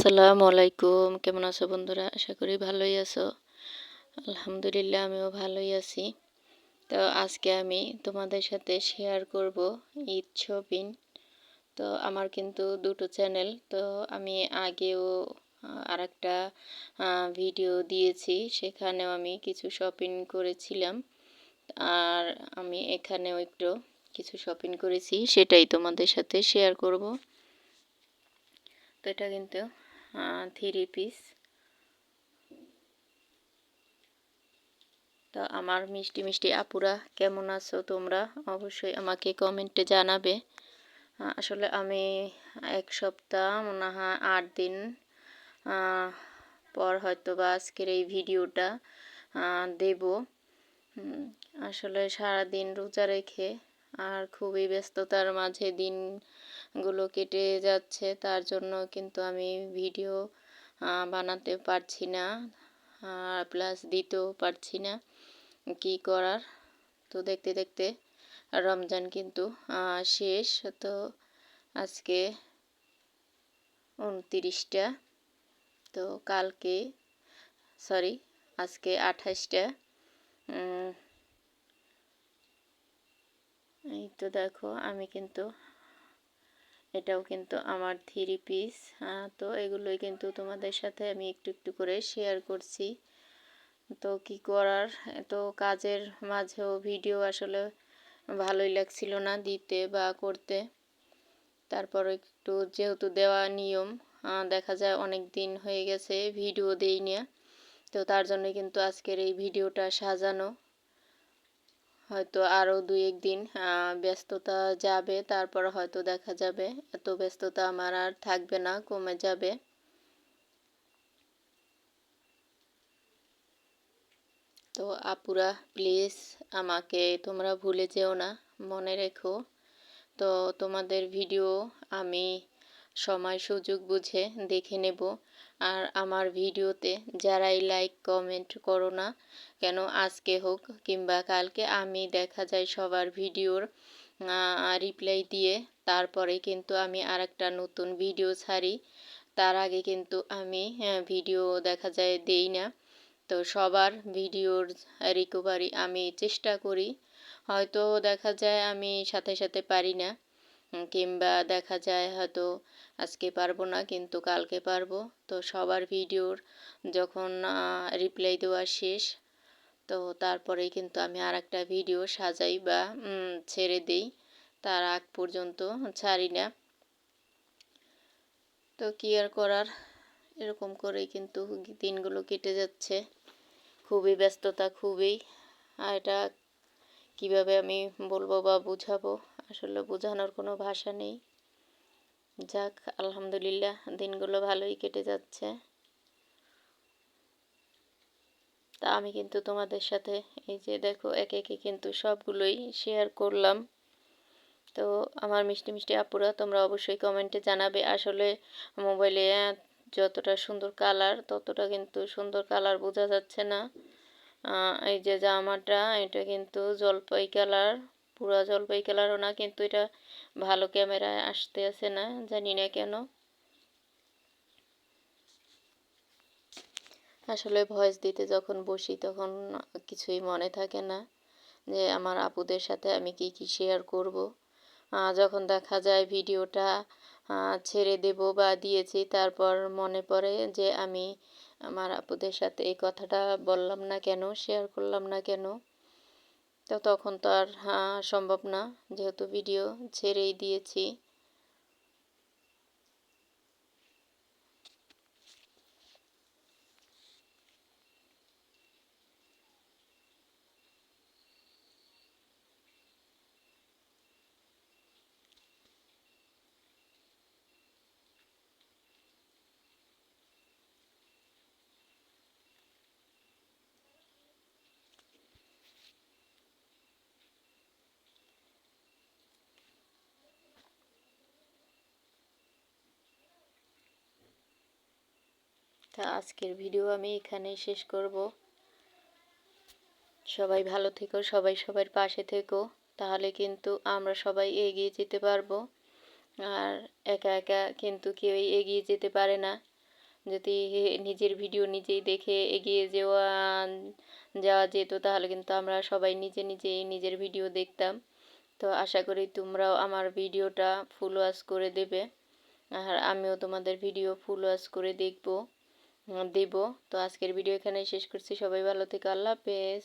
আসসালামু আলাইকুম। কেমন আছো বন্ধুরা? আশা করি ভালোই আছো। আলহামদুলিল্লাহ আমিও ভালোই আছি। তো আজকে আমি তোমাদের সাথে শেয়ার করব ঈদ শপিং। তো আমার কিন্তু দুটো চ্যানেল। তো আমি আগেও আরেকটা ভিডিও দিয়েছি। সেখানেও আমি কিছু শপিং করেছিলাম। আর আমি এখানেও একটু কিছু শপিং করেছি। সেটাই তোমাদের সাথে শেয়ার করব। তো এটা কিন্তু 3 পিস। তা আমার মিষ্টি মিষ্টি আপুরা কেমন আছো তোমরা? অবশ্যই আমাকে কমেন্টে জানাবে। আসলে আমি এক সপ্তাহ মনে হয় 8 দিন পর হয়তো বা আজকের এই ভিডিওটা দেব। আসলে সারাদিন রোজা রেখে আর খুবই ব্যস্ততার মাঝে দিনগুলো কেটে যাচ্ছে, তার জন্য কিন্তু আমি ভিডিও বানাতে পারছি না, প্লাস দিতেও পারছি না। কি করার। তো দেখতে দেখতে রমজান কিন্তু শেষ। তো আজকে 29টা। তো কালকে আজকে 28টা। এই তো দেখো আমি কিন্তু এটাও কিন্তু আমার 3 পিস। তো এগুলোই কিন্তু তোমাদের সাথে আমি একটু একটু করে শেয়ার করছি। তো কি করার, এত কাজের মাঝেও ভিডিও আসলে ভালোই লাগছিল না দিতে বা করতে। তারপর একটু যেহেতু দেওয়া নিয়ম, দেখা যায় অনেক দিন হয়ে গেছে ভিডিও দেই না। তো তার জন্য কিন্তু আজকের এই ভিডিওটা সাজানো। হয়তো আরও 2-1 দিন ব্যস্ততা যাবে, তারপর হয়তো দেখা যাবে এত ব্যস্ততা আমার আর থাকবে না, কমে যাবে। তো আপুরা প্লিজ আমাকে তোমরা ভুলে যেও না, মনে রেখো। তো তোমাদের ভিডিও আমি সময় সুযোগ বুঝে দেখে নেব। আর আমার ভিডিওতে যারাই লাইক কমেন্ট করো না কেন, আজকে হোক কিংবা কালকে, আমি দেখা যায় সবার ভিডিওর রিপ্লাই দিয়ে তারপরে কিন্তু আমি আরেকটা নতুন ভিডিও ছাড়ি। তার আগে কিন্তু আমি ভিডিও দেখা যায় দেই না। তো সবার ভিডিওর রিকভারি আমি চেষ্টা করি। হয়তো দেখা যায় আমি সাথে সাথে পারি না, কিংবা দেখা যায় হয়তো আজকে পারবো না কিন্তু কালকে পারবো। তো সবার ভিডিওর যখন রিপ্লাই দেওয়া শেষ, তো তারপরেই কিন্তু আমি আরেকটা ভিডিও সাজাই বা ছেড়ে দেই। তার আগ পর্যন্ত ছাড়ি না। তো কি আর করার, এরকম করেই কিন্তু দিনগুলো কেটে যাচ্ছে। খুবই ব্যস্ততা, খুবই। আর এটা কিভাবে আমি বলবো বা বুঝাবো, আসলে বোঝানোর কোনো ভাষা নেই। যাক আলহামদুলিল্লাহ দিনগুলো ভালোই কেটে যাচ্ছে। তা আমি কিন্তু তোমাদের সাথে এই যে দেখো একে একে কিন্তু সবগুলোই শেয়ার করলাম। তো আমার মিষ্টি মিষ্টি আপুরা তোমরা অবশ্যই কমেন্টে জানাবে। আসলে মোবাইলে যতটা সুন্দর কালার, ততটা কিন্তু সুন্দর কালার বোঝা যাচ্ছে না। এই যে জামাটা, এটা কিন্তু জলপাই কালার, পুরা জলপাই কালারও না, কিন্তু এটা ভালো ক্যামেরায় আসতে আছে না, জানি না কেন। আসলে ভয়েস দিতে যখন বসি তখন কিছুই মনে থাকে না যে আমার আপুদের সাথে আমি কি কি শেয়ার করব। যখন দেখা যায় ভিডিওটা ছেড়ে দেব বা দিয়েছি, তারপর মনে পড়ে যে আমি আমার আপুদের সাথে এই কথাটা বললাম না কেন, শেয়ার করলাম না কেন। তো তখন তো আর সম্ভব না, যেহেতু ভিডিও ছেড়েই দিয়েছি। তা আজকের ভিডিও আমি এখানেই শেষ করব। সবাই ভালো থেকো, সবাই সবার পাশে থেকো, তাহলে কিন্তু আমরা সবাই এগিয়ে যেতে পারবো। আর একা একা কিন্তু কেউই এগিয়ে যেতে পারে না। যদি নিজের ভিডিও নিজেই দেখে এগিয়ে যাওয়া যেত, তাহলে কিন্তু আমরা সবাই নিজেই নিজের ভিডিও দেখতাম। তো আশা করি তোমরাও আমার ভিডিওটা ফুল ওয়াচ করে দেবে, আর আমিও তোমাদের ভিডিও ফুল ওয়াচ করে দেব। তো আজকের ভিডিও এখানেই শেষ করছি। সবাই ভালো থেকো। আল্লাহ হাফেজ।